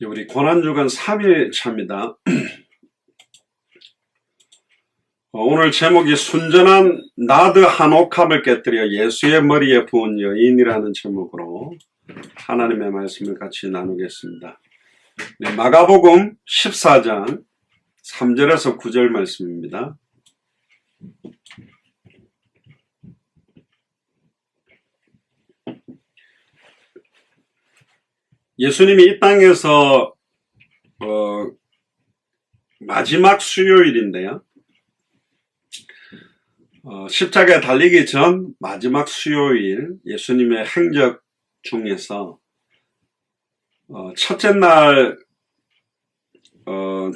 우리 고난주간 3일차입니다. 오늘 제목이 순전한 나드 한 옥합을 깨뜨려 예수의 머리에 부은 여인이라는 제목으로 하나님의 말씀을 같이 나누겠습니다. 네, 마가복음 14장 3절에서 9절 말씀입니다. 예수님이 이 땅에서 마지막 수요일인데요. 십자가에 달리기 전 마지막 수요일 예수님의 행적 중에서 첫째 날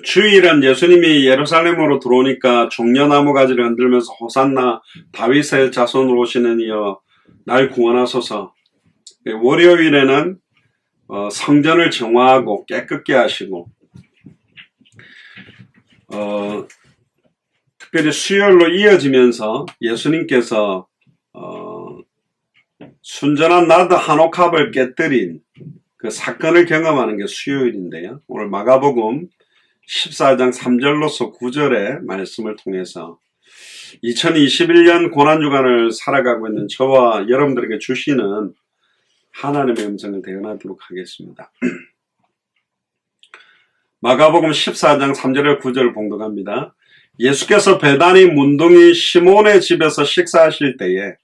주일은 예수님이 예루살렘으로 들어오니까 종려나무 가지를 흔들면서 호산나 다윗의 자손으로 오시는 이여 날 구원하소서. 월요일에는 성전을 정화하고 깨끗게 하시고 특별히 수요일로 이어지면서 예수님께서 순전한 나드 한 옥합을 깨뜨린 그 사건을 경험하는 게 수요일인데요. 오늘 마가복음 14장 3절로서 9절의 말씀을 통해서 2021년 고난주간을 살아가고 있는 저와 여러분들에게 주시는 하나님의 음성을 대언하도록 하겠습니다. 마가복음 14장 3절에 9절을 봉독합니다. 예수께서 베다니 문둥이 시몬의 집에서 식사하실 때에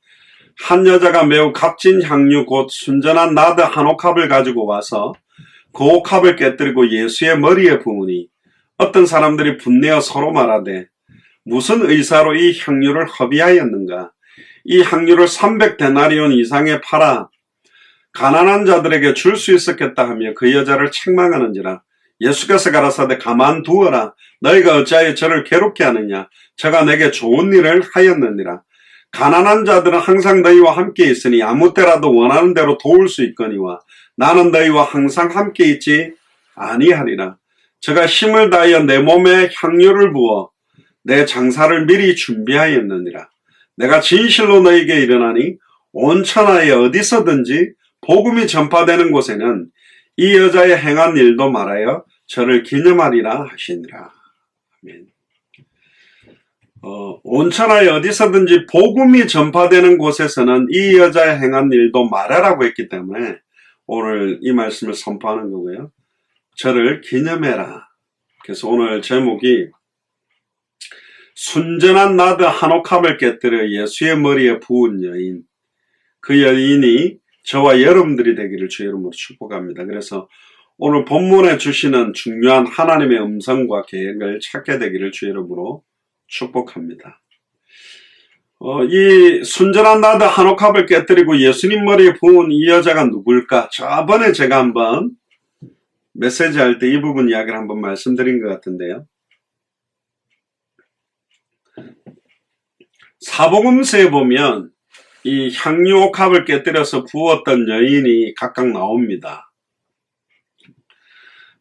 한 여자가 매우 값진 향유 곧 순전한 나드 한 옥합을 가지고 와서 그 옥합을 깨뜨리고 예수의 머리에 부으니 어떤 사람들이 분내어 서로 말하되 무슨 의사로 이 향유를 허비하였는가? 이 향유를 300데나리온 이상에 팔아 가난한 자들에게 줄 수 있었겠다 하며 그 여자를 책망하는지라. 예수께서 가라사대 가만두어라. 너희가 어찌하여 저를 괴롭게 하느냐? 저가 내게 좋은 일을 하였느니라. 가난한 자들은 항상 너희와 함께 있으니 아무 때라도 원하는 대로 도울 수 있거니와 나는 너희와 항상 함께 있지 아니하리라. 저가 힘을 다하여 내 몸에 향유를 부어 내 장사를 미리 준비하였느니라. 내가 진실로 너희에게 이르나니 온 천하에 어디서든지 복음이 전파되는 곳에는 이 여자의 행한 일도 말하여 저를 기념하리라 하시니라. 아멘. 온 천하에 어디서든지 복음이 전파되는 곳에서는 이 여자의 행한 일도 말하라고 했기 때문에 오늘 이 말씀을 선포하는 거고요. 저를 기념해라. 그래서 오늘 제목이 순전한 나드 한 옥합을 깨뜨려 예수의 머리에 부은 여인. 그 여인이 저와 여러분들이 되기를 주의 이름으로 축복합니다. 그래서 오늘 본문에 주시는 중요한 하나님의 음성과 계획을 찾게 되기를 주의 이름으로 축복합니다. 이 순전한 나드 한 옥합을 깨뜨리고 예수님 머리에 부은 이 여자가 누굴까? 저번에 제가 한번 메시지 할 때 이 부분 이야기를 한번 말씀드린 것 같은데요. 사복음서에 보면 이 향유 옥합을 깨뜨려서 부었던 여인이 각각 나옵니다.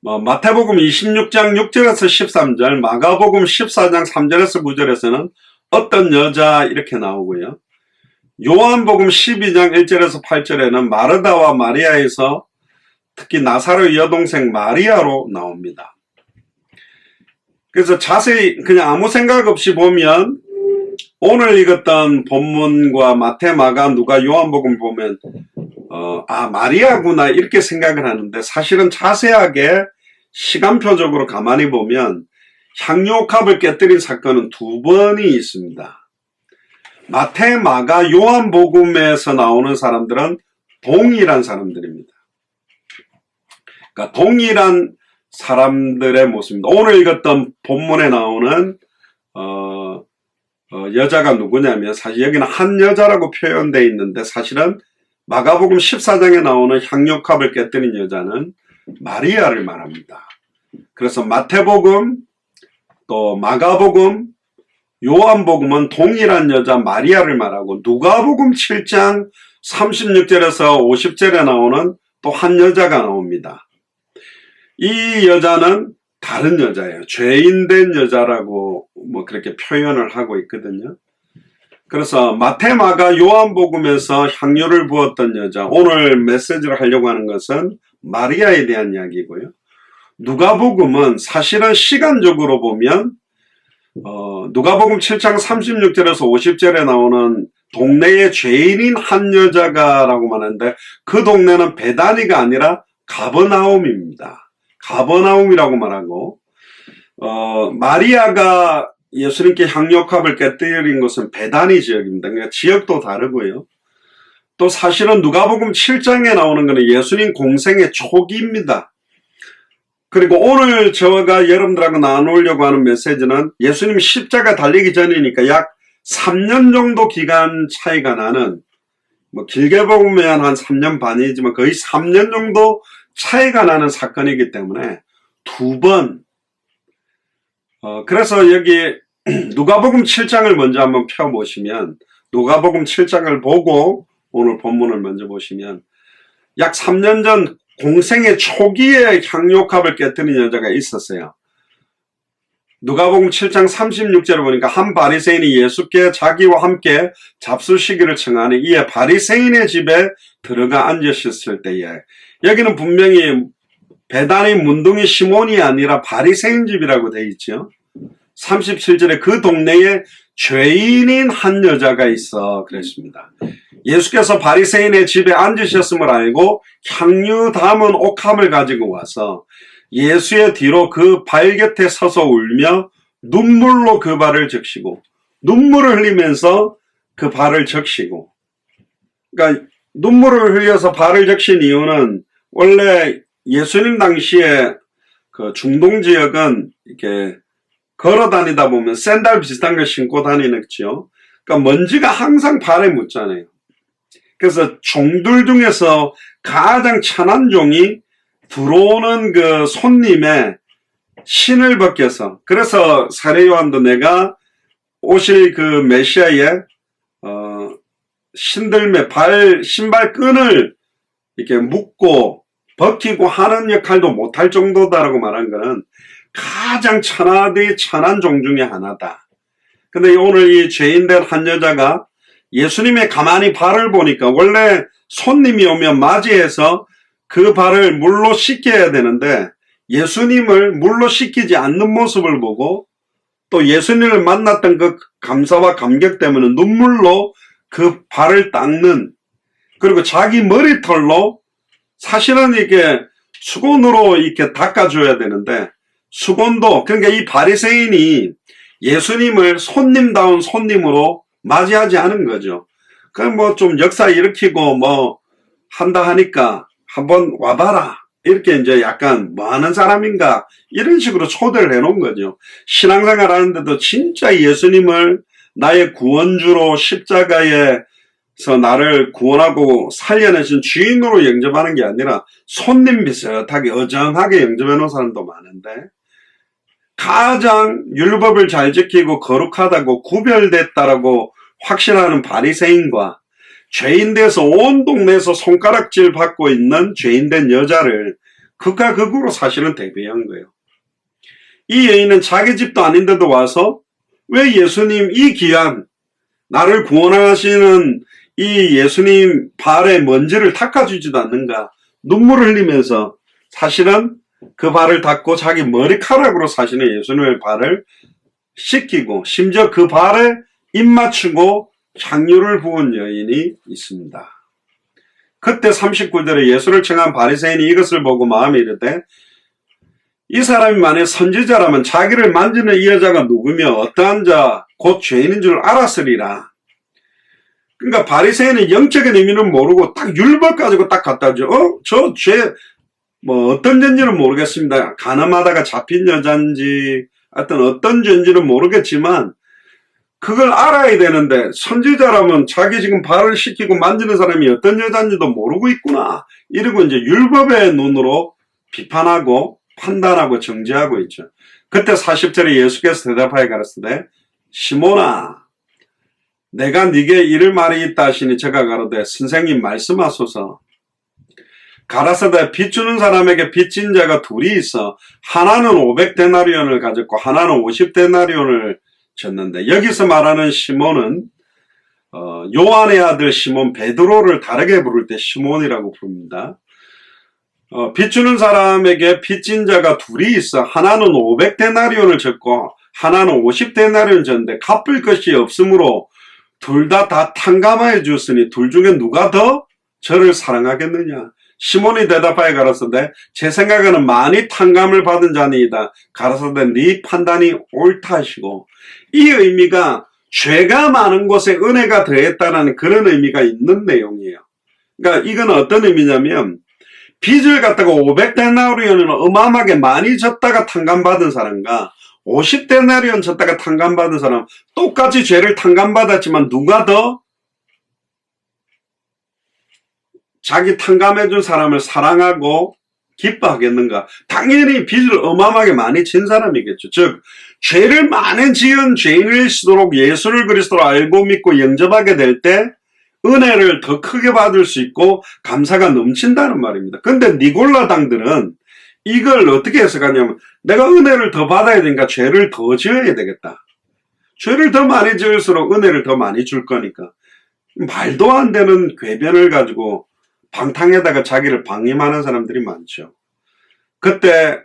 마태복음 26장 6절에서 13절, 마가복음 14장 3절에서 9절에서는 어떤 여자 이렇게 나오고요. 요한복음 12장 1절에서 8절에는 마르다와 마리아에서 특히 나사로의 여동생 마리아로 나옵니다. 그래서 자세히 그냥 아무 생각 없이 보면 오늘 읽었던 본문과 마태, 마가, 누가, 요한복음 보면 마리아구나 이렇게 생각을 하는데 사실은 자세하게 시간표적으로 가만히 보면 향유 옥합을 깨뜨린 사건은 두 번이 있습니다. 마태, 마가, 요한복음에서 나오는 사람들은 동일한 사람들입니다. 그러니까 동일한 사람들의 모습입니다. 오늘 읽었던 본문에 나오는 여자가 누구냐면 사실 여기는 한 여자라고 표현되어 있는데 사실은 마가복음 14장에 나오는 향유컵을 깨뜨린 여자는 마리아를 말합니다. 그래서 마태복음 또 마가복음 요한복음은 동일한 여자 마리아를 말하고 누가복음 7장 36절에서 50절에 나오는 또 한 여자가 나옵니다. 이 여자는 다른 여자예요. 죄인된 여자라고 그렇게 표현을 하고 있거든요. 그래서 마태, 마가, 요한복음에서 향유를 부었던 여자, 오늘 메시지를 하려고 하는 것은 마리아에 대한 이야기고요. 누가복음은 사실은 시간적으로 보면 누가복음 7장 36절에서 50절에 나오는 동네에 죄인인 한 여자가라고 하는데 그 동네는 베다니가 아니라 가버나움입니다. 가버나움이라고 말하고 마리아가 예수님께 향유옥합을 깨뜨린 것은 베다니 지역입니다. 그러니까 지역도 다르고요. 또 사실은 누가복음 7장에 나오는 것은 예수님 공생의 초기입니다. 그리고 오늘 저가 여러분들하고 나누려고 하는 메시지는 예수님 십자가 달리기 전이니까 약 3년 정도 기간 차이가 나는, 뭐 길게 보면 한 3년 반이지만 거의 3년 정도 차이가 나는 사건이기 때문에 두 번, 그래서 여기 누가복음 7장을 먼저 한번 펴보시면, 누가복음 7장을 보고 오늘 본문을 먼저 보시면 약 3년 전 공생의 초기에 향유옥합을 깨뜨린 여자가 있었어요. 누가복음 7장 36절을 보니까 한 바리새인이 예수께 자기와 함께 잡수시기를 청하니 이에 바리새인의 집에 들어가 앉으셨을 때에, 여기는 분명히 베다니 문둥이 시몬이 아니라 바리새인 집이라고 되어 있죠. 37절에 그 동네에 죄인인 한 여자가 있어 그랬습니다. 예수께서 바리새인의 집에 앉으셨음을 알고 향유 담은 옥합을 가지고 와서 예수의 뒤로 그 발 곁에 서서 울며 눈물로 그 발을 적시고, 눈물을 흘리면서 그 발을 적시고, 그러니까 눈물을 흘려서 발을 적신 이유는 원래 예수님 당시에 그 중동 지역은 이렇게 걸어 다니다 보면 샌들 비슷한 걸 신고 다니는죠. 그러니까 먼지가 항상 발에 묻잖아요. 그래서 종들 중에서 가장 천한 종이 들어오는 그 손님의 신을 벗겨서, 그래서 사례 요한도 내가 오실 그 메시아의 신들매 신발 끈을 이렇게 묶고 벗기고 하는 역할도 못할 정도다라고 말한 거는 가장 천한 종 중에 하나다. 근데 오늘 이 죄인된 한 여자가 예수님의 가만히 발을 보니까, 원래 손님이 오면 맞이해서 그 발을 물로 씻겨야 되는데 예수님을 물로 씻기지 않는 모습을 보고 또 예수님을 만났던 그 감사와 감격 때문에 눈물로 그 발을 닦는, 그리고 자기 머리털로 사실은 이렇게 수건으로 이렇게 닦아줘야 되는데 수건도, 그러니까 이 바리새인이 예수님을 손님다운 손님으로 맞이하지 않은 거죠. 그럼 뭐 좀 역사 일으키고 뭐 한다 하니까 한번 와봐라, 이렇게 이제 약간 뭐 하는 사람인가 이런 식으로 초대를 해놓은 거죠. 신앙생활 하는데도 진짜 예수님을 나의 구원주로 십자가에서 나를 구원하고 살려내신 주인으로 영접하는 게 아니라 손님 비슷하게 어정하게 영접해 놓은 사람도 많은데, 가장 율법을 잘 지키고 거룩하다고 구별됐다라고 확신하는 바리새인과 죄인돼서 온 동네에서 손가락질 받고 있는 죄인된 여자를 극과 극으로 사실은 대비한 거예요. 이 여인은 자기 집도 아닌데도 와서 왜 예수님 이 귀한 나를 구원하시는 이 예수님 발에 먼지를 닦아주지도 않는가, 눈물을 흘리면서 사실은 그 발을 닦고 자기 머리카락으로 사실은 예수님의 발을 씻기고 심지어 그 발에 입 맞추고 향유를 부은 여인이 있습니다. 그때 39절에 예수를 청한 바리새인이 이것을 보고 마음에 이르되 이 사람이 만약 선지자라면 자기를 만지는 이 여자가 누구며 어떠한 자 곧 죄인인 줄 알았으리라. 그러니까 바리새인은 영적인 의미는 모르고 딱 율법 가지고 딱 갖다 줘. 저 죄 뭐 어떤 죄인지는 모르겠습니다. 가늠하다가 잡힌 여잔지 하여튼 어떤 죄인지는 모르겠지만 그걸 알아야 되는데 선지자라면 자기 지금 발을 씻기고 만지는 사람이 어떤 여자인지도 모르고 있구나, 이러고 이제 율법의 눈으로 비판하고 판단하고 정죄하고 있죠. 그때 40절에 예수께서 대답하여 가라사대 시몬아 내가 네게 이를 말이 있다 하시니 저가 가로되 선생님 말씀하소서. 가라사대 빚 주는 사람에게 빚진 자가 둘이 있어 하나는 500데나리온을 가졌고 하나는 50데나리온을 졌는데, 여기서 말하는 시몬은 요한의 아들 시몬 베드로를 다르게 부를 때 시몬이라고 부릅니다. 빚 주는 사람에게 빚진 자가 둘이 있어. 하나는 500데나리온을 졌고 하나는 50데나리온 졌는데 갚을 것이 없으므로 둘 다 탕감하여 주었으니 둘 중에 누가 더 저를 사랑하겠느냐. 시몬이 대답하여 가라사대 제 생각에는 많이 탕감을 받은 자니이다. 가라사대 네 판단이 옳다 하시고, 이 의미가 죄가 많은 곳에 은혜가 더했다는 그런 의미가 있는 내용이에요. 그러니까 이건 어떤 의미냐면, 빚을 갖다가 500데나리온은 어마어마하게 많이 졌다가 탕감받은 사람과 50데나리온 졌다가 탕감받은 사람, 똑같이 죄를 탕감받았지만 누가 더 자기 탕감해준 사람을 사랑하고 기뻐하겠는가? 당연히 빚을 어마어마하게 많이 진 사람이겠죠. 즉 죄를 많이 지은 죄인일수록 예수를 그리스도로 알고 믿고 영접하게 될 때 은혜를 더 크게 받을 수 있고 감사가 넘친다는 말입니다. 근데 니골라당들은 이걸 어떻게 해석하냐면, 내가 은혜를 더 받아야 되니까 죄를 더 지어야 되겠다. 죄를 더 많이 지을수록 은혜를 더 많이 줄 거니까. 말도 안 되는 궤변을 가지고 방탕에다가 자기를 방임하는 사람들이 많죠. 그때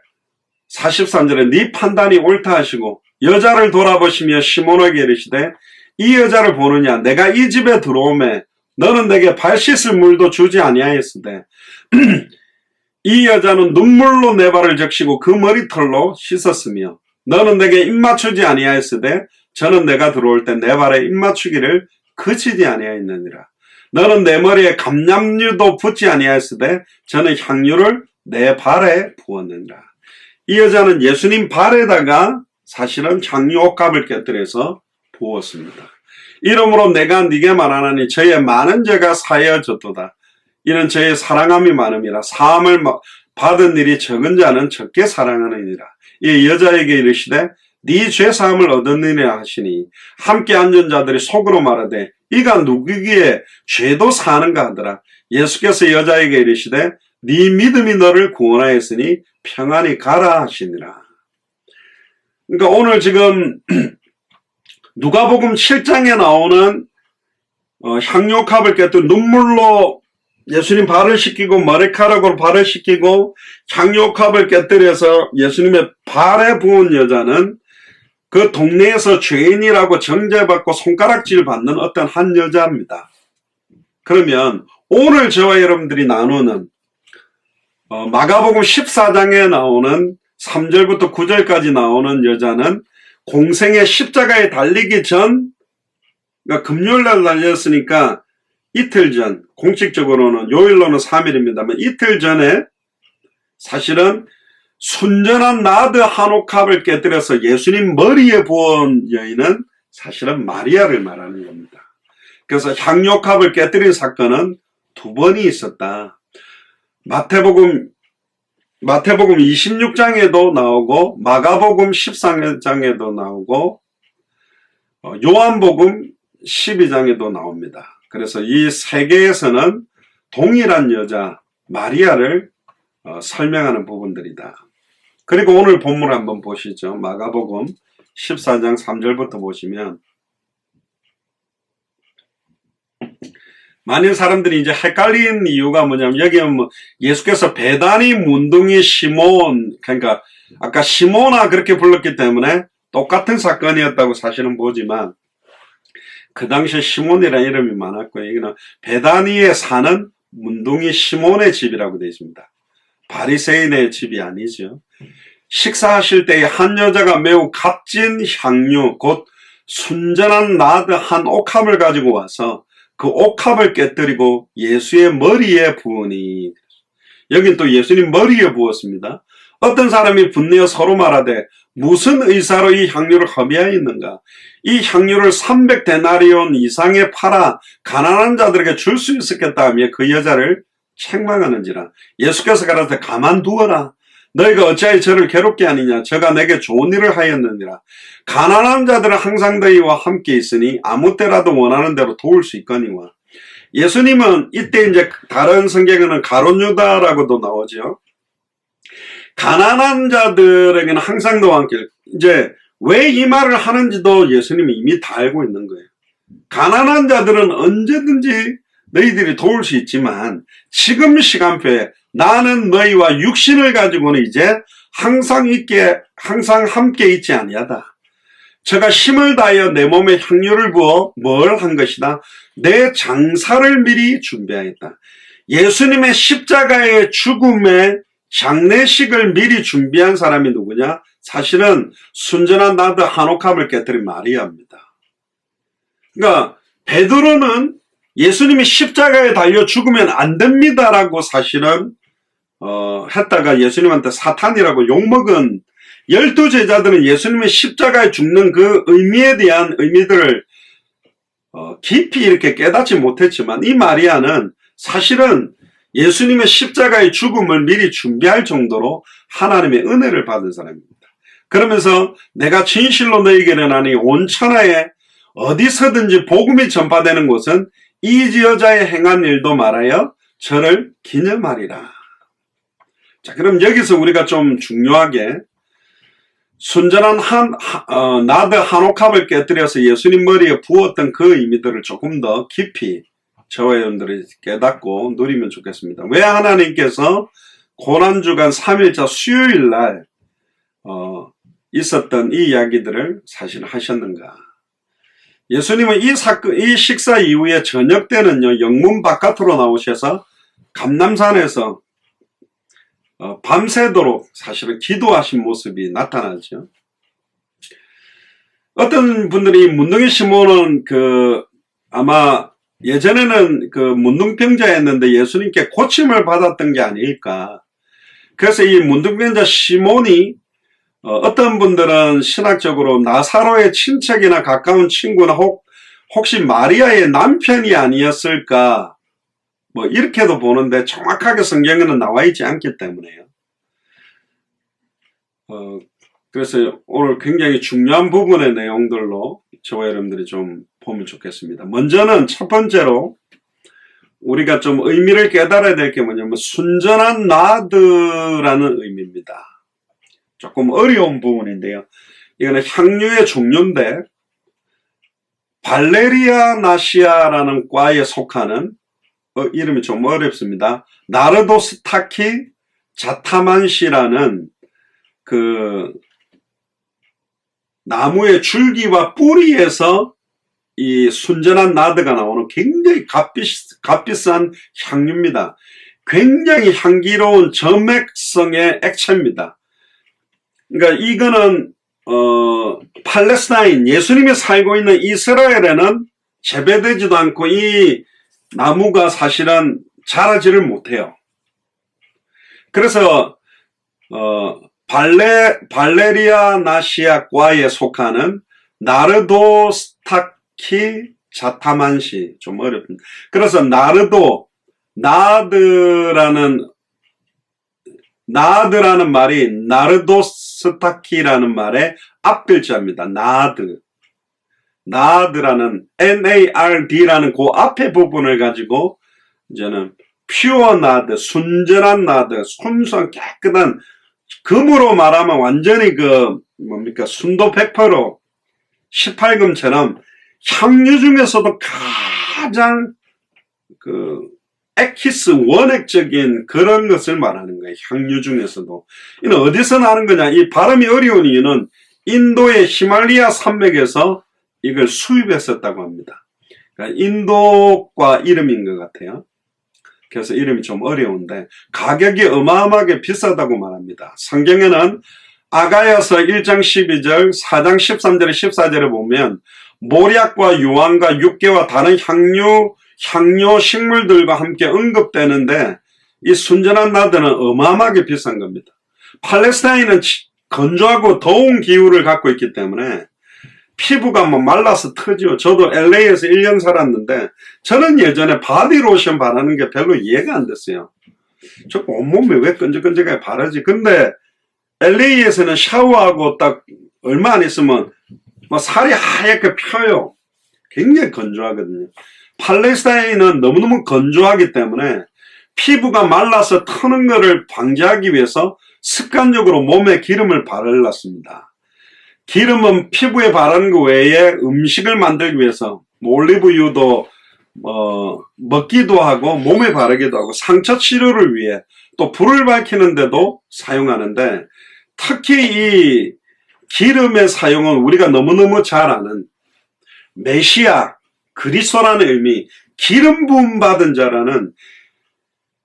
43절에 네 판단이 옳다 하시고 여자를 돌아보시며 시몬에게 이르시되 이 여자를 보느냐? 내가 이 집에 들어오매 너는 내게 발 씻을 물도 주지 아니하였으되 이 여자는 눈물로 내 발을 적시고 그 머리털로 씻었으며 너는 내게 입 맞추지 아니하였으되 저는 내가 들어올 때 내 발에 입 맞추기를 그치지 아니하였느니라. 너는 내 머리에 감람류도 붓지 아니하였으되 저는 향유를 내 발에 부었느니라. 이 여자는 예수님 발에다가 사실은 향유 옥합을 곁들여서 부었습니다. 이러므로 내가 네게 말하노니 저의 많은 죄가 사하여졌도다. 이는 저의 사랑함이 많음이라. 사함을 받은 일이 적은 자는 적게 사랑하느니라. 이 여자에게 이르시되 네 죄사함을 얻었느니라 하시니 함께 앉은 자들이 속으로 말하되 이가 누구기에 죄도 사는가 하더라. 예수께서 여자에게 이르시되 네 믿음이 너를 구원하였으니 평안히 가라 하시니라. 그러니까 오늘 지금 누가복음 7장에 나오는 향유옥합을 깨뜨린 눈물로 예수님 발을 씻기고 머리카락으로 발을 씻기고 향유옥합을 깨뜨려서 예수님의 발에 부은 여자는 그 동네에서 죄인이라고 정죄받고 손가락질 받는 어떤 한 여자입니다. 그러면 오늘 저와 여러분들이 나누는 마가복음 14장에 나오는 3절부터 9절까지 나오는 여자는 공생의 십자가에 달리기 전, 그러니까 금요일날 달렸으니까 이틀 전, 공식적으로는 요일로는 3일입니다만 이틀 전에 사실은 순전한 나드 한 옥합을 깨뜨려서 예수님 머리에 부은 여인은 사실은 마리아를 말하는 겁니다. 그래서 향유옥합을 깨뜨린 사건은 두 번이 있었다. 마태복음 26장에도 나오고 마가복음 13장에도 나오고 요한복음 12장에도 나옵니다. 그래서 이 세 개에서는 동일한 여자 마리아를 설명하는 부분들이다. 그리고 오늘 본문을 한번 보시죠. 마가복음 14장 3절부터 보시면 많은 사람들이 이제 헷갈리는 이유가 뭐냐면 여기는 뭐 예수께서 베다니 문둥이 시몬, 그러니까 아까 시모나 그렇게 불렀기 때문에 똑같은 사건이었다고 사실은 보지만 그 당시에 시몬이라는 이름이 많았고요. 여기는 베다니에 사는 문둥이 시몬의 집이라고 되어 있습니다. 바리새인의 집이 아니죠. 식사하실 때에 한 여자가 매우 값진 향유, 곧 순전한 나드 한 옥합을 가지고 와서 그 옥합을 깨뜨리고 예수의 머리에 부으니, 여긴 또 예수님 머리에 부었습니다. 어떤 사람이 분내어 서로 말하되 무슨 의사로 이 향유를 허비하였는가? 이 향유를 300데나리온 이상에 팔아 가난한 자들에게 줄 수 있었겠다 하며 그 여자를 책망하는지라. 예수께서 가라사대 가만두어라. 너희가 어찌하여 저를 괴롭게 하느냐? 저가 내게 좋은 일을 하였느니라. 가난한 자들은 항상 너희와 함께 있으니 아무 때라도 원하는 대로 도울 수 있거니와. 예수님은 이때 이제 다른 성경에는 가룟유다라고도 나오죠. 가난한 자들에게는 항상 너와 함께. 이제 왜 이 말을 하는지도 예수님이 이미 다 알고 있는 거예요. 가난한 자들은 언제든지 너희들이 도울 수 있지만 지금 시간표에 나는 너희와 육신을 가지고는 이제 항상 함께 있지 아니하다. 저가 힘을 다하여 내 몸에 향유를 부어 뭘 한 것이다. 내 장사를 미리 준비하였다. 예수님의 십자가의 죽음의 장례식을 미리 준비한 사람이 누구냐? 사실은 순전한 나드 한옥함을 깨뜨린 마리아입니다. 그러니까 베드로는 예수님이 십자가에 달려 죽으면 안 됩니다라고 사실은 했다가 예수님한테 사탄이라고 욕먹은 12제자들은 예수님의 십자가에 죽는 그 의미에 대한 의미들을 깊이 이렇게 깨닫지 못했지만 이 마리아는 사실은 예수님의 십자가의 죽음을 미리 준비할 정도로 하나님의 은혜를 받은 사람입니다. 그러면서 내가 진실로 너희에게 이르노니 온 천하에 어디서든지 복음이 전파되는 곳은 이 여자의 행한 일도 말하여 저를 기념하리라. 자, 그럼 여기서 우리가 좀 중요하게 순전한 나드 한옥합을 깨뜨려서 예수님 머리에 부었던 그 의미들을 조금 더 깊이 저와 여러분들이 깨닫고 누리면 좋겠습니다. 왜 하나님께서 고난주간 3일차 수요일날 있었던 이 이야기들을 사실 하셨는가? 예수님은 이 식사 이후에 저녁 때는요, 영문 바깥으로 나오셔서 감람산에서 밤새도록 사실은 기도하신 모습이 나타나죠. 어떤 분들이 문둥이 시몬은 아마 예전에는 문둥병자였는데 예수님께 고침을 받았던 게 아닐까. 그래서 이 문둥병자 시몬이 어떤 분들은 신학적으로 나사로의 친척이나 가까운 친구나 혹시 마리아의 남편이 아니었을까, 뭐 이렇게도 보는데 정확하게 성경에는 나와 있지 않기 때문에요. 그래서 오늘 굉장히 중요한 부분의 내용들로 저와 여러분들이 좀 보면 좋겠습니다. 먼저는 첫 번째로 우리가 좀 의미를 깨달아야 될 게 뭐냐면 순전한 나드라는 의미입니다. 조금 어려운 부분인데요. 이거는 향유의 종류인데 발레리아나시아라는 과에 속하는 이름이 좀 어렵습니다. 나르도스타키 자타만시라는 나무의 줄기와 뿌리에서 이 순전한 나드가 나오는 굉장히 값비싼 향유입니다. 굉장히 향기로운 점액성의 액체입니다. 그러니까 이거는 팔레스타인, 예수님이 살고 있는 이스라엘에는 재배되지도 않고 이 나무가 사실은 자라지를 못해요. 그래서 발레리아나시아과에 속하는 나르도스타키 자타만시, 좀 어렵습니다. 그래서 나드라는 말이 나르도스타키라는 말의 앞글자입니다. 나드라는 NARD라는 그 앞에 부분을 가지고 이제는 퓨어 나드, 순전한 나드, 순수한 깨끗한, 금으로 말하면 완전히 순도 100% 18금처럼 향유 중에서도 가장 액기스 원액적인 그런 것을 말하는 거예요. 향유 중에서도. 이는 어디서 나는 거냐? 이 발음이 어려운 이유는 인도의 히말리아 산맥에서 이걸 수입했었다고 합니다. 그러니까 인도과 이름인 것 같아요. 그래서 이름이 좀 어려운데 가격이 어마어마하게 비싸다고 말합니다. 성경에는 아가야서 1장 12절, 4장 13절에 14절에 보면 모략과 유황과 육개와 다른 향료 식물들과 함께 언급되는데 이 순전한 나드는 어마어마하게 비싼 겁니다. 팔레스타인은 건조하고 더운 기후를 갖고 있기 때문에 피부가 말라서 터지고, 저도 LA에서 1년 살았는데 저는 예전에 바디로션 바르는 게 별로 이해가 안 됐어요. 저 온몸에 왜 끈적끈적하게 바르지? 근데 LA에서는 샤워하고 딱 얼마 안 있으면 살이 하얗게 펴요. 굉장히 건조하거든요. 팔레스타인은 너무너무 건조하기 때문에 피부가 말라서 터는 것을 방지하기 위해서 습관적으로 몸에 기름을 바르렀습니다. 기름은 피부에 바르는 것 외에 음식을 만들기 위해서 올리브유도 먹기도 하고 몸에 바르기도 하고 상처 치료를 위해 또 불을 밝히는데도 사용하는데, 특히 이 기름의 사용은 우리가 너무너무 잘 아는 메시아, 그리스도라는 의미, 기름 부음 받은 자라는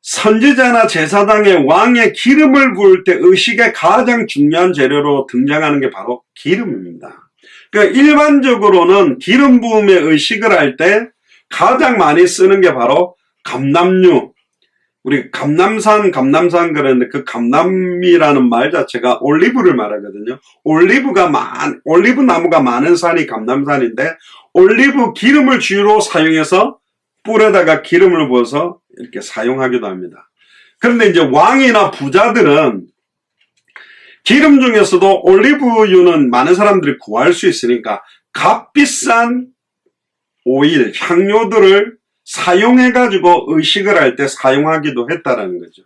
선지자나 제사장의 왕의 기름을 부을 때 의식의 가장 중요한 재료로 등장하는 게 바로 기름입니다. 그러니까 일반적으로는 기름 부음의 의식을 할 때 가장 많이 쓰는 게 바로 감람류. 우리 감람산 그러는데 그 감람이라는 말 자체가 올리브를 말하거든요. 올리브 나무가 많은 산이 감람산인데, 올리브 기름을 주로 사용해서 뿔에다가 기름을 부어서 이렇게 사용하기도 합니다. 그런데 이제 왕이나 부자들은 기름 중에서도 올리브유는 많은 사람들이 구할 수 있으니까 값비싼 오일, 향료들을 사용해가지고 의식을 할 때 사용하기도 했다라는 거죠.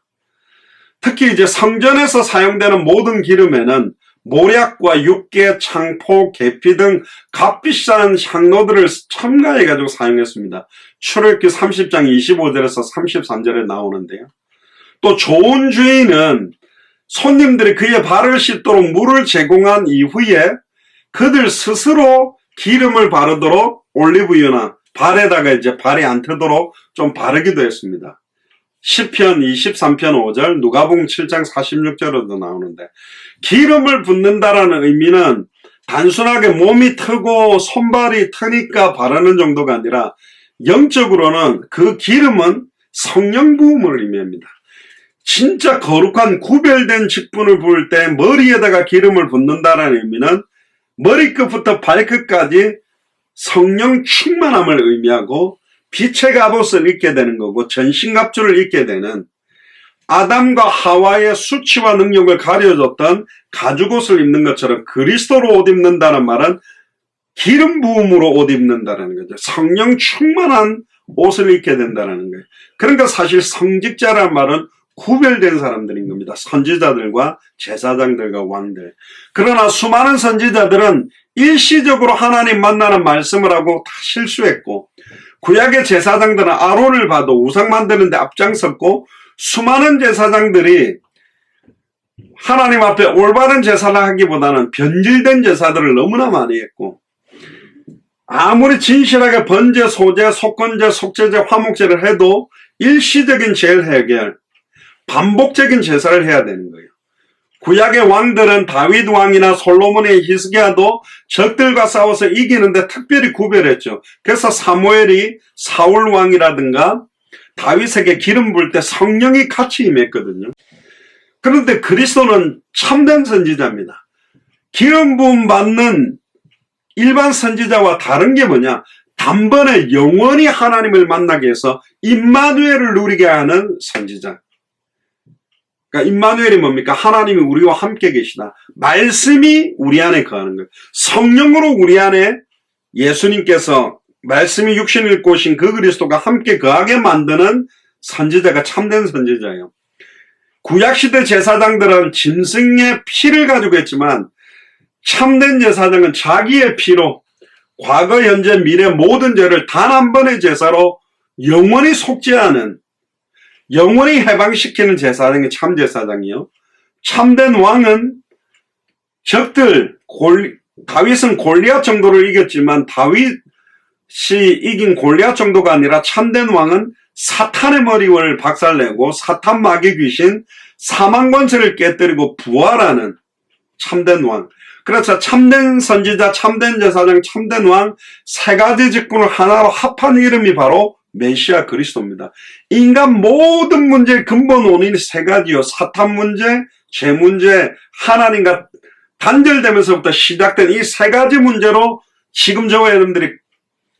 특히 이제 성전에서 사용되는 모든 기름에는 모략과 육개, 창포, 계피 등 값비싼 향료들을 첨가해가지고 사용했습니다. 출애굽기 30장 25절에서 33절에 나오는데요. 또 좋은 주인은 손님들이 그의 발을 씻도록 물을 제공한 이후에 그들 스스로 기름을 바르도록 올리브유나 발에다가 이제 발이 안 트도록 좀 바르기도 했습니다. 시편 23편 5절, 누가복음 7장 46절에도 나오는데, 기름을 붓는다라는 의미는 단순하게 몸이 트고 손발이 트니까 바르는 정도가 아니라 영적으로는 그 기름은 성령 부음을 의미합니다. 진짜 거룩한 구별된 직분을 부을 때 머리에다가 기름을 붓는다라는 의미는 머리끝부터 발끝까지 성령 충만함을 의미하고 빛의 갑옷을 입게 되는 거고 전신갑주를 입게 되는, 아담과 하와의 수치와 능력을 가려줬던 가죽옷을 입는 것처럼 그리스도로 옷 입는다는 말은 기름 부음으로 옷 입는다는 거죠. 성령 충만한 옷을 입게 된다는 거예요. 그러니까 사실 성직자라는 말은 구별된 사람들인 겁니다. 선지자들과 제사장들과 왕들. 그러나 수많은 선지자들은 일시적으로 하나님 만나는 말씀을 하고 다 실수했고, 구약의 제사장들은 아론을 봐도 우상 만드는데 앞장섰고, 수많은 제사장들이 하나님 앞에 올바른 제사를 하기보다는 변질된 제사들을 너무나 많이 했고, 아무리 진실하게 번제, 소제, 속건제, 속죄제, 화목제를 해도 일시적인 죄 해결, 반복적인 제사를 해야 되는 거예요. 구약의 왕들은 다윗 왕이나 솔로몬의 히스기야도 적들과 싸워서 이기는데 특별히 구별했죠. 그래서 사무엘이 사울 왕이라든가 다윗에게 기름 부을 때 성령이 같이 임했거든요. 그런데 그리스도는 참된 선지자입니다. 기름 부음 받는 일반 선지자와 다른 게 뭐냐? 단번에 영원히 하나님을 만나게 해서 임마누엘을 누리게 하는 선지자. 그러니까 임마누엘이 뭡니까? 하나님이 우리와 함께 계시다. 말씀이 우리 안에 거하는 거예요. 성령으로 우리 안에 예수님께서 말씀이 육신을 입고 오신 그 그리스도가 함께 거하게 만드는 선지자가 참된 선지자예요. 구약시대 제사장들은 짐승의 피를 가지고 했지만 참된 제사장은 자기의 피로 과거, 현재, 미래 모든 죄를 단 한 번의 제사로 영원히 속죄하는, 영원히 해방시키는 제사장이 참 제사장이요. 참된 왕은 적들, 다윗은 골리앗 정도를 이겼지만 다윗이 이긴 골리앗 정도가 아니라 참된 왕은 사탄의 머리를 박살내고 사탄 마귀 귀신 사망 권세를 깨뜨리고 부활하는 참된 왕. 그래서 참된 선지자, 참된 제사장, 참된 왕 세 가지 직분을 하나로 합한 이름이 바로 메시아 그리스도입니다. 인간 모든 문제의 근본 원인이 세 가지요. 사탄 문제, 죄 문제, 하나님과 단절되면서부터 시작된 이 세 가지 문제로 지금 저와 여러분들이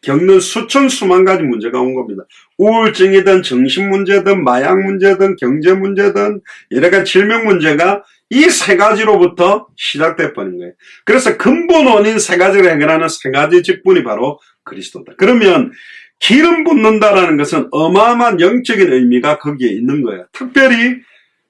겪는 수천 수만 가지 문제가 온 겁니다. 우울증이든 정신 문제든 마약 문제든 경제 문제든 여러 가지 질병 문제가 이 세 가지로부터 시작돼 버린 거예요. 그래서 근본 원인 세 가지를 해결하는 세 가지 직분이 바로 그리스도다. 그러면 기름 붓는다라는 것은 어마어마한 영적인 의미가 거기에 있는 거예요. 특별히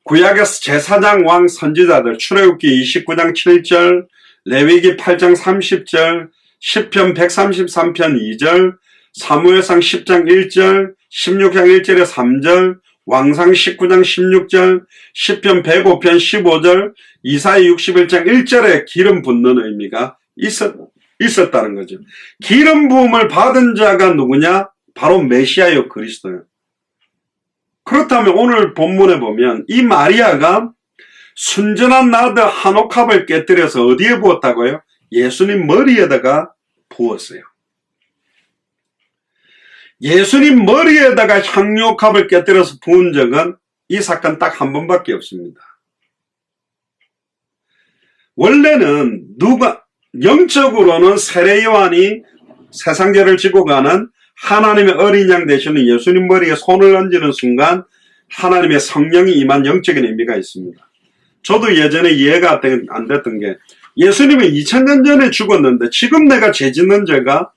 구약에서 제사장, 왕, 선지자들, 출애굽기 29장 7절, 레위기 8장 30절, 시편 133편 2절, 사무엘상 10장 1절, 16장 1절에 3절, 왕상 19장 16절, 시편 105편 15절, 이사야 61장 1절에 기름 붓는 의미가 있었다는 거죠. 기름 부음을 받은 자가 누구냐? 바로 메시아요, 그리스도요. 그렇다면 오늘 본문에 보면 이 마리아가 순전한 나드 한 옥합을 깨뜨려서 어디에 부었다고요? 예수님 머리에다가 부었어요. 예수님 머리에다가 향유옥합을 깨뜨려서 부은 적은 이 사건 딱 한 번밖에 없습니다. 원래는 영적으로는 세례 요한이 세상죄를 지고 가는 하나님의 어린 양 되시는 예수님 머리에 손을 얹는 순간 하나님의 성령이 임한 영적인 의미가 있습니다. 저도 예전에 이해가 안 됐던 게 예수님은 2000년 전에 죽었는데 지금 내가 죄 짓는 죄가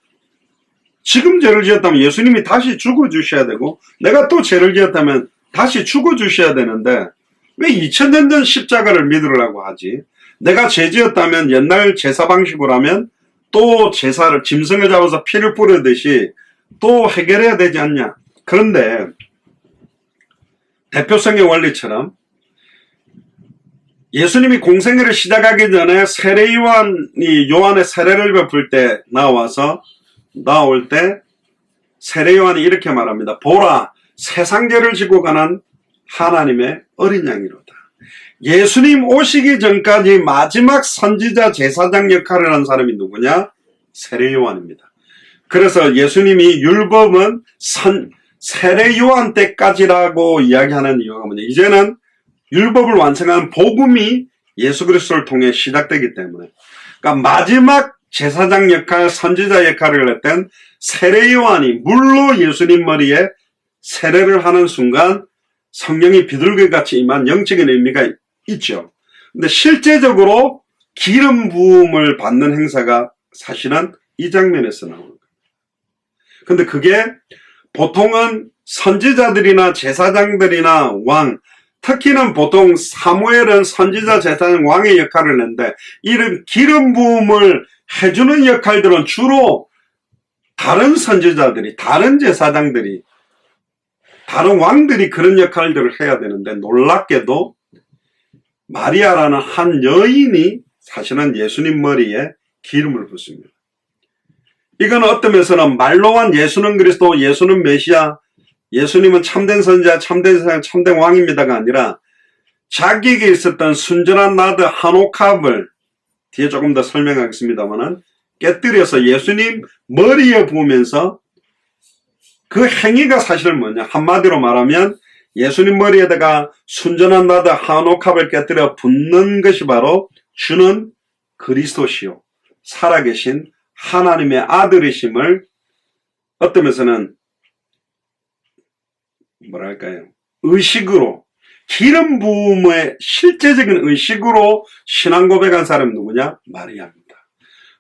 지금 죄를 지었다면 예수님이 다시 죽어주셔야 되고 내가 또 죄를 지었다면 다시 죽어주셔야 되는데 왜 2000년 전 십자가를 믿으라고 하지? 내가 죄 지었다면 옛날 제사 방식으로 하면 또 제사를 짐승을 잡아서 피를 뿌리듯이 또 해결해야 되지 않냐? 그런데 대표성의 원리처럼 예수님이 공생애를 시작하기 전에 세례 요한이 요한의 세례를 베풀 때 나올 때 세례 요한이 이렇게 말합니다. 보라, 세상 죄를 지고 가는 하나님의 어린 양이로다. 예수님 오시기 전까지 마지막 선지자 제사장 역할을 한 사람이 누구냐? 세례 요한입니다. 그래서 예수님이 율법은 세례 요한 때까지라고 이야기하는 이유가 뭐냐? 이제는 율법을 완성한 복음이 예수 그리스도를 통해 시작되기 때문에, 그러니까 마지막 제사장 역할, 선지자 역할을 했던 세례 요한이 물로 예수님 머리에 세례를 하는 순간 성령이 비둘기같이 임한 영적인 의미가 있죠. 근데 실제적으로 기름 부음을 받는 행사가 사실은 이 장면에서 나오는 거예요. 근데 그게 보통은 선지자들이나 제사장들이나 왕, 특히는 보통 사무엘은 선지자 제사장 왕의 역할을 했는데 이런 기름 부음을 해주는 역할들은 주로 다른 선지자들이, 다른 제사장들이, 다른 왕들이 그런 역할들을 해야 되는데 놀랍게도 마리아라는 한 여인이 사실은 예수님 머리에 기름을 붓습니다. 이건 어떤 면에서는 말로 한 예수는 그리스도, 예수는 메시아, 예수님은 참된 선지자, 참된 세상, 참된 왕입니다가 아니라 자기에게 있었던 순전한 나드 한 옥합을 뒤에 조금 더 설명하겠습니다만은 깨뜨려서 예수님 머리에 부으면서 그 행위가 사실은 뭐냐? 한마디로 말하면 예수님 머리에다가 순전한 나드 한 옥합을 깨뜨려 붓는 것이 바로 주는 그리스도시요 살아계신 하나님의 아들이심을 어떤 면에서는 뭐랄까요? 의식으로, 기름 부음의 실제적인 의식으로 신앙 고백한 사람이 누구냐? 마리아입니다.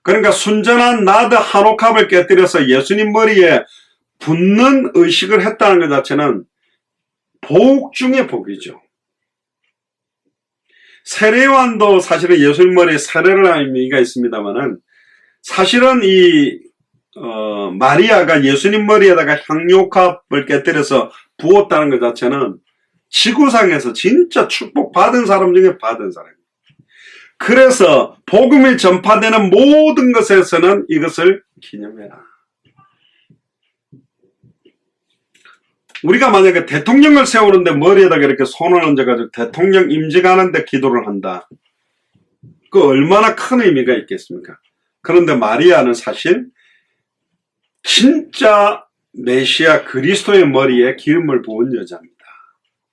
그러니까 순전한 나드 한 옥합을 깨뜨려서 예수님 머리에 붓는 의식을 했다는 것 자체는 복 중의 복이죠. 세례 요한도 사실은 예수님 머리에 세례를 한 의미가 있습니다만은 사실은 마리아가 예수님 머리에다가 향유옥합을 깨뜨려서 부었다는 것 자체는 지구상에서 진짜 축복받은 사람 중에 받은 사람입니다. 그래서 복음이 전파되는 모든 것에서는 이것을 기념해라. 우리가 만약에 대통령을 세우는데 머리에다가 이렇게 손을 얹어가지고 대통령 임직하는데 기도를 한다. 그 얼마나 큰 의미가 있겠습니까? 그런데 마리아는 사실 진짜 메시아 그리스도의 머리에 기름을 부은 여자입니다.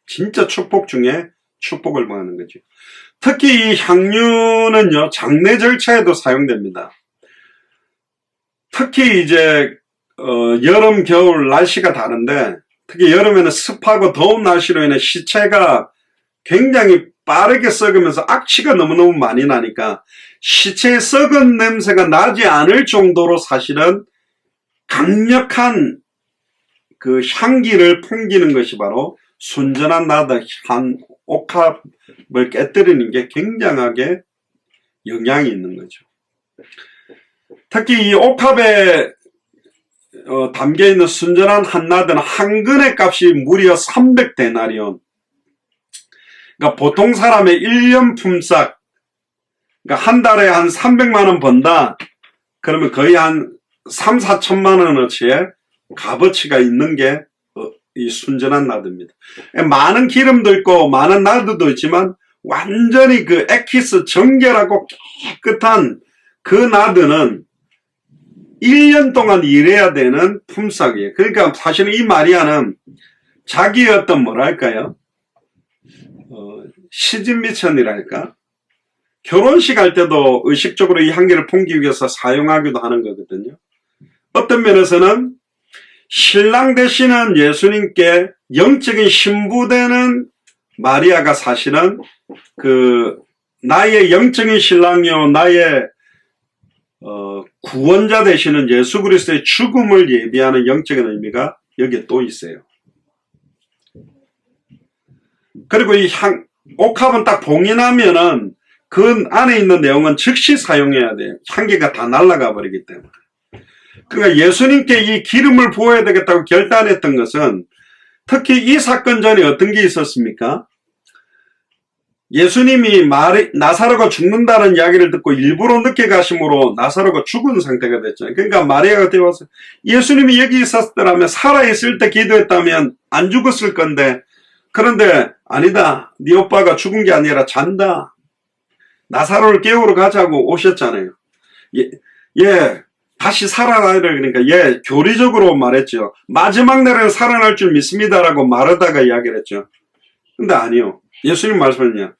진짜 축복 중에 축복을 받는 거죠. 특히 이 향유는요, 장례 절차에도 사용됩니다. 특히 이제 여름, 겨울 날씨가 다른데 특히 여름에는 습하고 더운 날씨로 인해 시체가 굉장히 빠르게 썩으면서 악취가 너무너무 많이 나니까 시체의 썩은 냄새가 나지 않을 정도로 사실은 강력한 그 향기를 풍기는 것이 바로 순전한 나드 한 옥합을 깨뜨리는 게 굉장하게 영향이 있는 거죠. 특히 이 옥합의 담겨있는 순전한 한나드는 한 근의 값이 무려 300데나리온. 그러니까 보통 사람의 1년 품삯, 그러니까 한 달에 한 300만원 번다. 그러면 거의 한 3, 4천만원어치의 값어치가 있는 게 이 순전한 나드입니다. 많은 기름도 있고 많은 나드도 있지만 완전히 그 엑기스 정결하고 깨끗한 그 나드는 1년 동안 일해야 되는 품삯이에요. 그러니까 사실은 이 마리아는 자기의 어떤 뭐랄까요? 시집미천이랄까? 결혼식 할 때도 의식적으로 이 향기를 풍기기 위해서 사용하기도 하는 거거든요. 어떤 면에서는 신랑 되시는 예수님께 영적인 신부되는 마리아가 사실은 나의 영적인 신랑이요, 나의 구원자 되시는 예수 그리스도의 죽음을 예비하는 영적인 의미가 여기에 또 있어요. 그리고 이 옥합은 딱 봉인하면은 그 안에 있는 내용은 즉시 사용해야 돼요. 향기가 다 날아가 버리기 때문에. 그러니까 예수님께 이 기름을 부어야 되겠다고 결단했던 것은 특히 이 사건 전에 어떤 게 있었습니까? 예수님이 나사로가 죽는다는 이야기를 듣고 일부러 늦게 가심으로 나사로가 죽은 상태가 됐잖아요. 그러니까 마리아가 되어서 예수님이 여기 있었더라면 살아있을 때 기도했다면 안 죽었을 건데, 그런데 아니다, 네 오빠가 죽은 게 아니라 잔다, 나사로를 깨우러 가자고 오셨잖아요. 다시 살아나려 그러니까 교리적으로 말했죠. 마지막 날에는 살아날 줄 믿습니다라고 말하다가 이야기를 했죠. 근데 아니요. 예수님 말씀은요.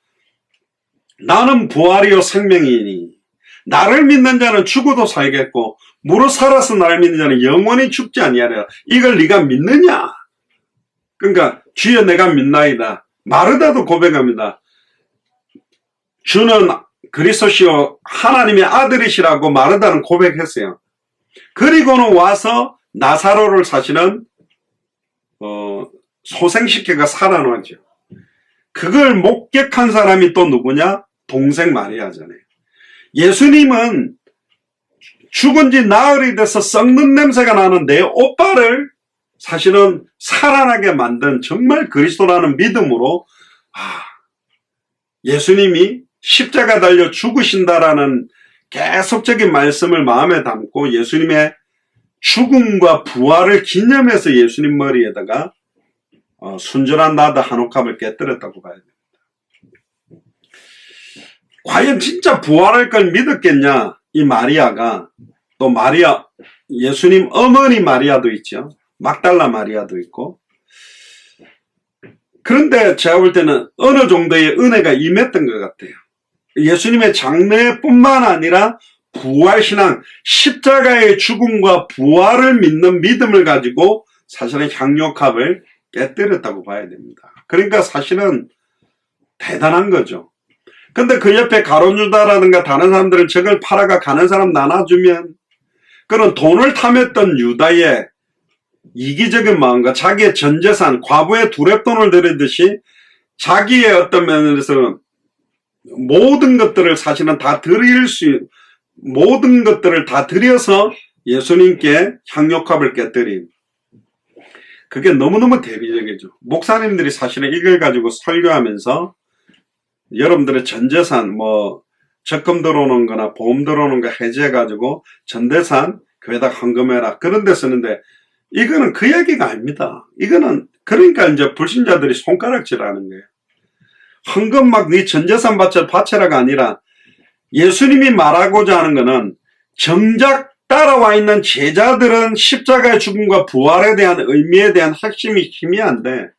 나는 부활이요 생명이니 나를 믿는 자는 죽어도 살겠고 무릇 살아서 나를 믿는 자는 영원히 죽지 아니하리라. 이걸 네가 믿느냐? 그러니까 주여 내가 믿나이다. 마르다도 고백합니다. 주는 그리스도시요 하나님의 아들이시라고 마르다는 고백했어요. 그리고는 와서 나사로를 사실은 소생시켜가 살아나죠. 그걸 목격한 사람이 또 누구냐? 동생 마리아잖아요. 예수님은 죽은 지 나흘이 돼서 썩는 냄새가 나는 내 오빠를 사실은 살아나게 만든 정말 그리스도라는 믿음으로 예수님이 십자가 달려 죽으신다라는 계속적인 말씀을 마음에 담고 예수님의 죽음과 부활을 기념해서 예수님 머리에다가 순전한 나드 한 옥합을 깨뜨렸다고 봐야 됩니다. 과연 진짜 부활할 걸 믿었겠냐? 이 마리아가, 또 마리아, 예수님 어머니 마리아도 있죠. 막달라 마리아도 있고. 그런데 제가 볼 때는 어느 정도의 은혜가 임했던 것 같아요. 예수님의 장래뿐만 아니라 부활신앙, 십자가의 죽음과 부활을 믿는 믿음을 가지고 사실은 향유옥합을 깨뜨렸다고 봐야 됩니다. 그러니까 사실은 대단한 거죠. 근데 그 옆에 가룟유다라든가 다른 사람들은 저걸 팔아가 가는 사람 나눠주면 그런 돈을 탐했던 유다의 이기적인 마음과 자기의 전재산, 과부의 두랩돈을 들이듯이 자기의 어떤 면에서는 모든 것들을 사실은 다 모든 것들을 다 들여서 예수님께 향유옥합을 깨뜨린, 그게 너무너무 대비적이죠. 목사님들이 사실은 이걸 가지고 설교하면서 여러분들의 전재산, 적금 들어오는 거나 보험 들어오는 거 해지해가지고 전재산 교회에다 헌금해라, 그런 데 쓰는데, 이거는 그 얘기가 아닙니다. 이거는 그러니까 이제 불신자들이 손가락질하는 거예요. 헌금 막 네 전재산 바쳐라가 아니라 예수님이 말하고자 하는 거는 정작 따라와 있는 제자들은 십자가의 죽음과 부활에 대한 의미에 대한 핵심이 희미한데,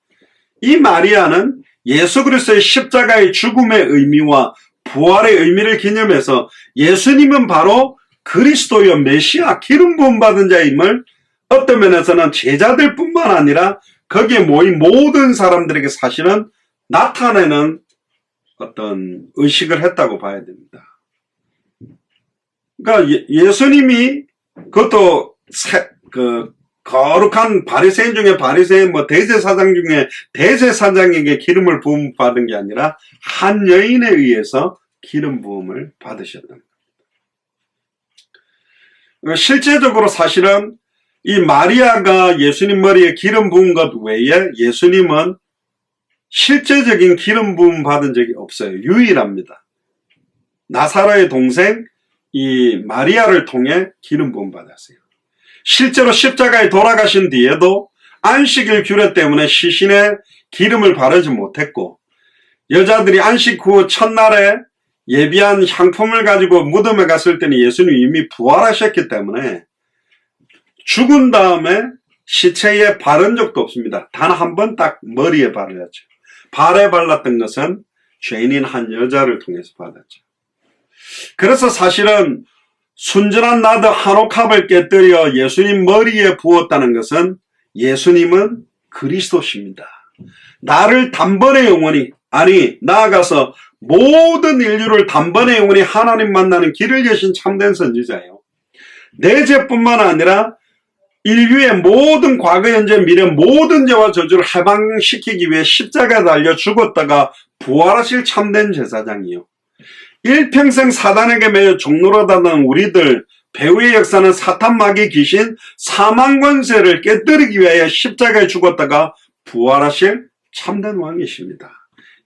이 마리아는 예수 그리스도의 십자가의 죽음의 의미와 부활의 의미를 기념해서 예수님은 바로 그리스도여 메시아 기름 부음 받은 자임을 어떤 면에서는 제자들뿐만 아니라 거기에 모인 모든 사람들에게 사실은 나타내는 어떤 의식을 했다고 봐야 됩니다. 그러니까 예수님이 그것도 거룩한 바리새인 중에 바리새인, 대제사장 중에 대제사장에게 기름을 부음 받은 게 아니라 한 여인에 의해서 기름 부음을 받으셨던 겁니다. 실제적으로 사실은 이 마리아가 예수님 머리에 기름 부은 것 외에 예수님은 실제적인 기름 부음 받은 적이 없어요. 유일합니다. 나사로의 동생 이 마리아를 통해 기름 부음 받았어요. 실제로 십자가에 돌아가신 뒤에도 안식일 규례 때문에 시신에 기름을 바르지 못했고, 여자들이 안식 후 첫날에 예비한 향품을 가지고 무덤에 갔을 때는 예수님이 이미 부활하셨기 때문에 죽은 다음에 시체에 바른 적도 없습니다. 단 한 번 딱 머리에 바르었죠. 발에 발랐던 것은 죄인인 한 여자를 통해서 받았죠. 그래서 사실은 순전한 나드 한 옥합을 깨뜨려 예수님 머리에 부었다는 것은 예수님은 그리스도십니다. 나를 단번에 영원히, 아니 나아가서 모든 인류를 단번에 영원히 하나님 만나는 길을 여신 참된 선지자예요. 내 죄뿐만 아니라 인류의 모든 과거, 현재, 미래 모든 죄와 저주를 해방시키기 위해 십자가에 달려 죽었다가 부활하실 참된 제사장이요. 일평생 사단에게 매여 종노릇하던 우리들, 배후의 역사는 사탄, 마귀, 귀신, 사망 권세를 깨뜨리기 위하여 십자가에 죽었다가 부활하실 참된 왕이십니다.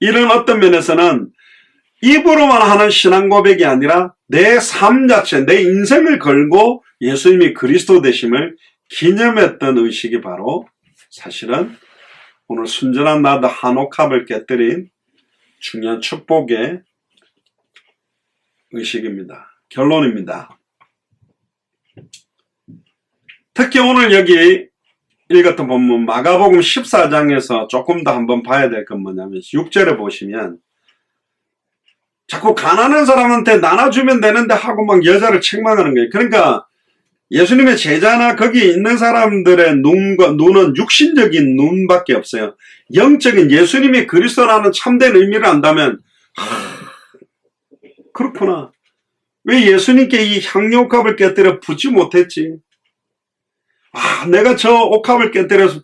이런 어떤 면에서는 입으로만 하는 신앙 고백이 아니라 내 삶 자체, 내 인생을 걸고 예수님이 그리스도 되심을 기념했던 의식이 바로 사실은 오늘 순전한 나드 한 옥합을 깨뜨린 중요한 축복의 의식입니다. 결론입니다. 특히 오늘 여기 읽었던 본문 마가복음 14장에서 조금 더 한번 봐야 될 건 뭐냐면 6절에 보시면 자꾸 가난한 사람한테 나눠주면 되는데 하고 막 여자를 책망하는 거예요. 그러니까 예수님의 제자나 거기 있는 사람들의 눈은 육신적인 눈밖에 없어요. 영적인 예수님이 그리스도라는 참된 의미를 안다면 그렇구나. 왜 예수님께 이 향유 옥합을 깨뜨려 붓지 못했지? 내가 저 옥합을 깨뜨려서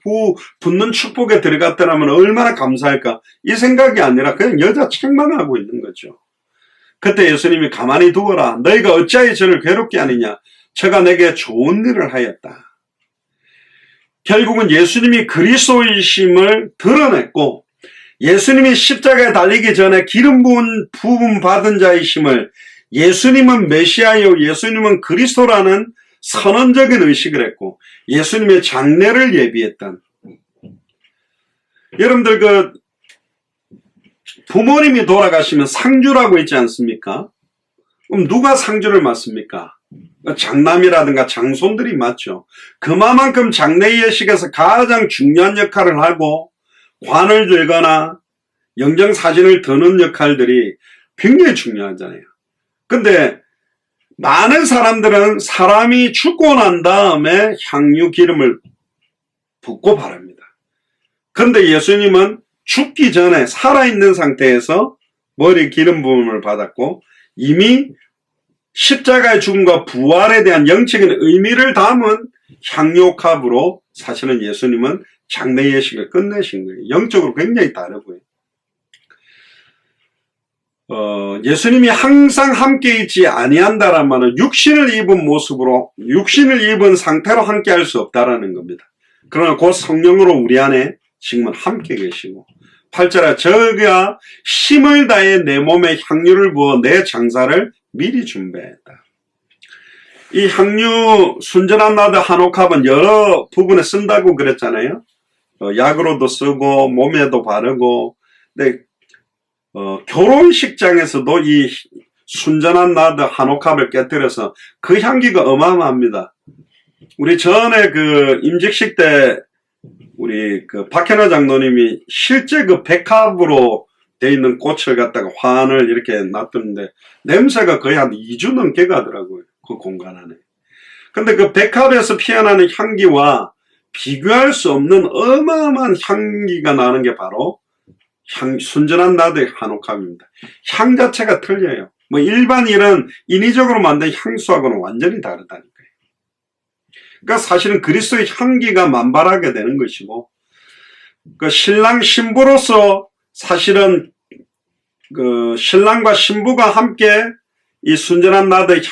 붓는 축복에 들어갔더라면 얼마나 감사할까? 이 생각이 아니라 그냥 여자 책망하고 있는 거죠. 그때 예수님이 가만히 두어라. 너희가 어찌하여 저를 괴롭게 하느냐? 저가 내게 좋은 일을 하였다. 결국은 예수님이 그리스도이심을 드러냈고 예수님이 십자가에 달리기 전에 기름 부음 받은 자이심을 예수님은 메시아요, 예수님은 그리스도라는 선언적인 의식을 했고 예수님의 장례를 예비했던, 여러분들 부모님이 돌아가시면 상주라고 있지 않습니까? 그럼 누가 상주를 맡습니까? 장남이라든가 장손들이 맡죠. 그만큼 장례 예식에서 가장 중요한 역할을 하고 관을 들거나 영정사진을 드는 역할들이 굉장히 중요하잖아요. 근데 많은 사람들은 사람이 죽고 난 다음에 향유 기름을 붓고 바릅니다. 그런데 예수님은 죽기 전에 살아있는 상태에서 머리 기름 부음을 받았고 이미 십자가의 죽음과 부활에 대한 영적인 의미를 담은 향유옥합으로 사실은 예수님은 장례 예식을 끝내신 거예요. 영적으로 굉장히 다르고요. 예수님이 항상 함께 있지 아니한다란 말은 육신을 입은 모습으로, 육신을 입은 상태로 함께 할 수 없다라는 겁니다. 그러나 곧 성령으로 우리 안에 지금은 함께 계시고 8절에 저가 힘을 다해 내 몸에 향유를 부어 내 장사를 미리 준비했다. 이 향유 순전한 나드 한 옥합은 여러 부분에 쓴다고 그랬잖아요. 약으로도 쓰고 몸에도 바르고. 근데 결혼식장에서도 이 순전한 나드 한 옥합을 깨뜨려서 그 향기가 어마어마합니다. 우리 전에 임직식 때 우리 박현아 장로님이 실제 백합으로 돼 있는 꽃을 갖다가 환을 이렇게 놔두는데 냄새가 거의 한 2주 넘게 가더라고요. 그 공간 안에. 근데 백합에서 피어나는 향기와 비교할 수 없는 어마어마한 향기가 나는 게 바로 순전한 나드의 한 옥합입니다. 향 자체가 틀려요. 일반 이런 인위적으로 만든 향수하고는 완전히 다르다니까요. 그러니까 사실은 그리스도의 향기가 만발하게 되는 것이고, 신랑 신부로서 사실은 신랑과 신부가 함께 이 순전한 나드의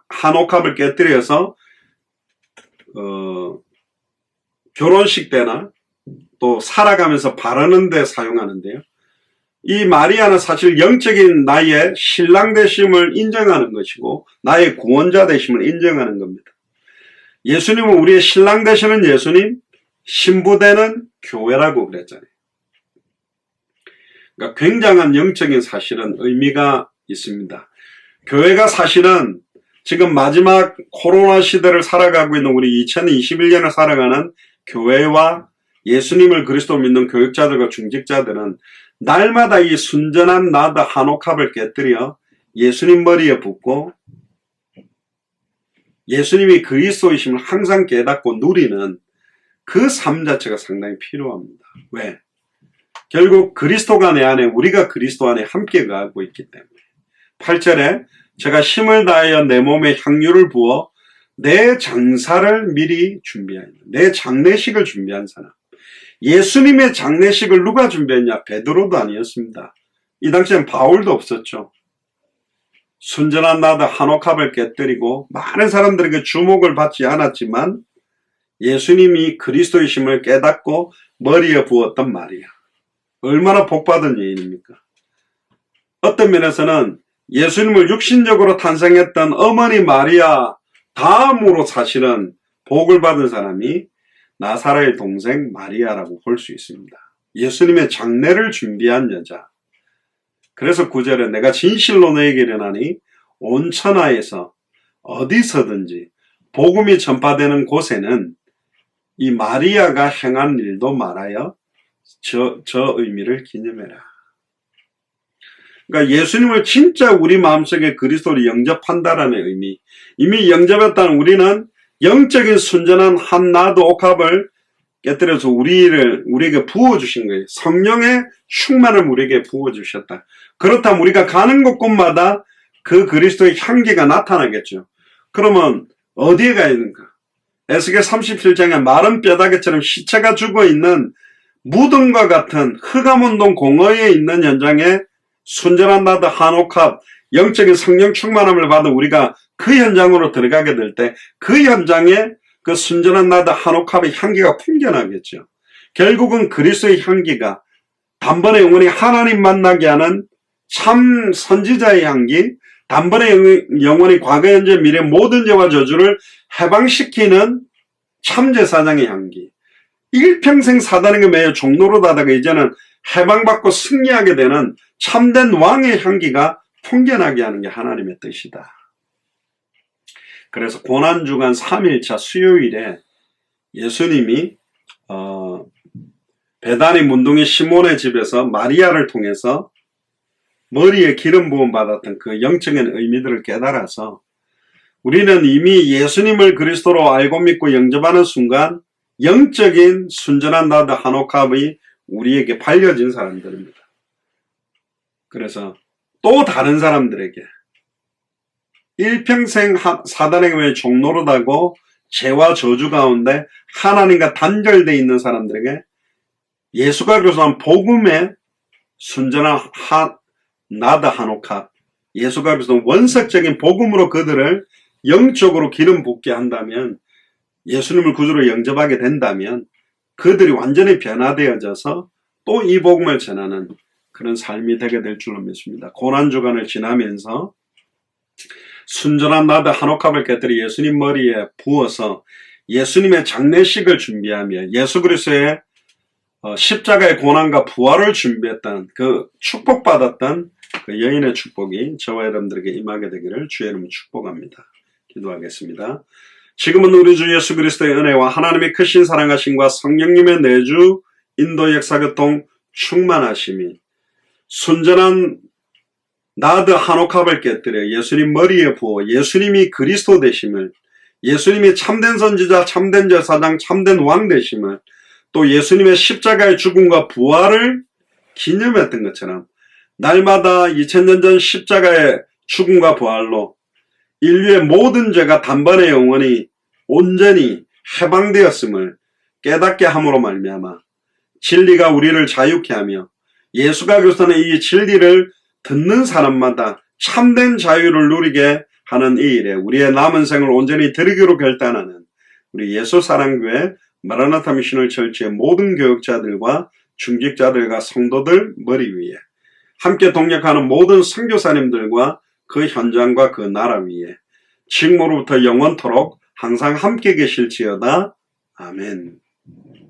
한 옥합을 깨뜨려서 결혼식 때나 또 살아가면서 바르는 데 사용하는데요. 이 마리아는 사실 영적인 나의 신랑 되심을 인정하는 것이고 나의 구원자 되심을 인정하는 겁니다. 예수님은 우리의 신랑 되시는 예수님, 신부되는 교회라고 그랬잖아요. 그러니까 굉장한 영적인 사실은 의미가 있습니다. 교회가 사실은 지금 마지막 코로나 시대를 살아가고 있는 우리 2021년을 살아가는 교회와 예수님을 그리스도 믿는 교육자들과 중직자들은 날마다 이 순전한 나드 한옥합을 깨뜨려 예수님 머리에 붓고 예수님이 그리스도이심을 항상 깨닫고 누리는 그 삶 자체가 상당히 필요합니다. 왜? 결국 그리스도가 내 안에, 우리가 그리스도 안에 함께 가고 있기 때문에. 8절에 제가 힘을 다하여 내 몸에 향유를 부어 내 장사를 미리 준비하였다. 내 장례식을 준비한 사람. 예수님의 장례식을 누가 준비했냐? 베드로도 아니었습니다. 이 당시엔 바울도 없었죠. 순전한 나드 한옥합을 깨뜨리고 많은 사람들에게 주목을 받지 않았지만 예수님이 그리스도이심을 깨닫고 머리에 부었던 말이야. 얼마나 복받은 여인입니까? 어떤 면에서는 예수님을 육신적으로 탄생했던 어머니 마리아 다음으로 사실은 복을 받은 사람이 나사렛의 동생 마리아라고 볼 수 있습니다. 예수님의 장례를 준비한 여자. 그래서 9절에 내가 진실로 너에게 이르나니 온 천하에서 어디서든지 복음이 전파되는 곳에는 이 마리아가 행한 일도 말하여 저 의미를 기념해라. 그러니까 예수님을 진짜 우리 마음속에 그리스도를 영접한다라는 의미. 이미 영접했다는 우리는 영적인 순전한 한 나드 옥합을 깨뜨려서 우리에게 부어주신 거예요. 성령의 충만을 우리에게 부어주셨다. 그렇다면 우리가 가는 곳곳마다 그 그리스도의 향기가 나타나겠죠. 그러면 어디에 가야 되는가? 에스겔 37장에 마른 뼈다귀처럼 시체가 죽어있는 무덤과 같은 흑암운동 공허에 있는 현장에 순전한 나드 한옥합, 영적인 성령 충만함을 받은 우리가 그 현장으로 들어가게 될 때 그 현장에 그 순전한 나드 한옥합의 향기가 풍겨나겠죠. 결국은 그리스도의 향기가 단번에 영원히 하나님 만나게 하는 참 선지자의 향기, 단번에 영원히 과거, 현재, 미래 모든 죄와 저주를 해방시키는 참 제사장의 향기. 일평생 사단에게 매여 종로로 하다가 이제는 해방받고 승리하게 되는 참된 왕의 향기가 풍겨나게 하는 게 하나님의 뜻이다. 그래서 고난주간 3일차 수요일에 예수님이 베다니 문둥이 시몬의 집에서 마리아를 통해서 머리에 기름 부음 받았던 그 영적인 의미들을 깨달아서 우리는 이미 예수님을 그리스도로 알고 믿고 영접하는 순간 영적인 순전한 나드 한옥합이 우리에게 발려진 사람들입니다. 그래서 또 다른 사람들에게 일평생 사단에게 왜 종노릇하고 죄와 저주 가운데 하나님과 단절되어 있는 사람들에게 예수가 그리스도한 복음의 순전한 나드 한옥합, 예수가 그리스도 원석적인 복음으로 그들을 영적으로 기름 붓게 한다면, 예수님을 구주로 영접하게 된다면 그들이 완전히 변화되어져서 또 이 복음을 전하는 그런 삶이 되게 될 줄로 믿습니다. 고난주간을 지나면서 순전한 나드 한옥합을 깨뜨려 예수님 머리에 부어서 예수님의 장례식을 준비하며 예수 그리스도의 십자가의 고난과 부활을 준비했던 그 축복받았던 그 여인의 축복이 저와 여러분들에게 임하게 되기를 주의 이름으로 축복합니다. 기도하겠습니다. 지금은 우리 주 예수 그리스도의 은혜와 하나님의 크신 사랑하심과 성령님의 내주 인도 역사교통 충만하심이 순전한 나드 한옥합을 깨뜨려 예수님 머리에 부어 예수님이 그리스도 되심을, 예수님이 참된 선지자, 참된 제사장, 참된 왕 되심을, 또 예수님의 십자가의 죽음과 부활을 기념했던 것처럼 날마다 2000년 전 십자가의 죽음과 부활로 인류의 모든 죄가 단번에 영원히 온전히 해방되었음을 깨닫게 함으로 말미암아 진리가 우리를 자유케 하며 예수가 그리스도는 이 진리를 듣는 사람마다 참된 자유를 누리게 하는 이 일에 우리의 남은 생을 온전히 드리기로 결단하는 우리 예수사랑교회 마라나타 미셔널 철치의 모든 교역자들과 중직자들과 성도들 머리 위에, 함께 동역하는 모든 선교사님들과 그 현장과 그 나라 위에 지금으로부터 영원토록 항상 함께 계실지어다. 아멘.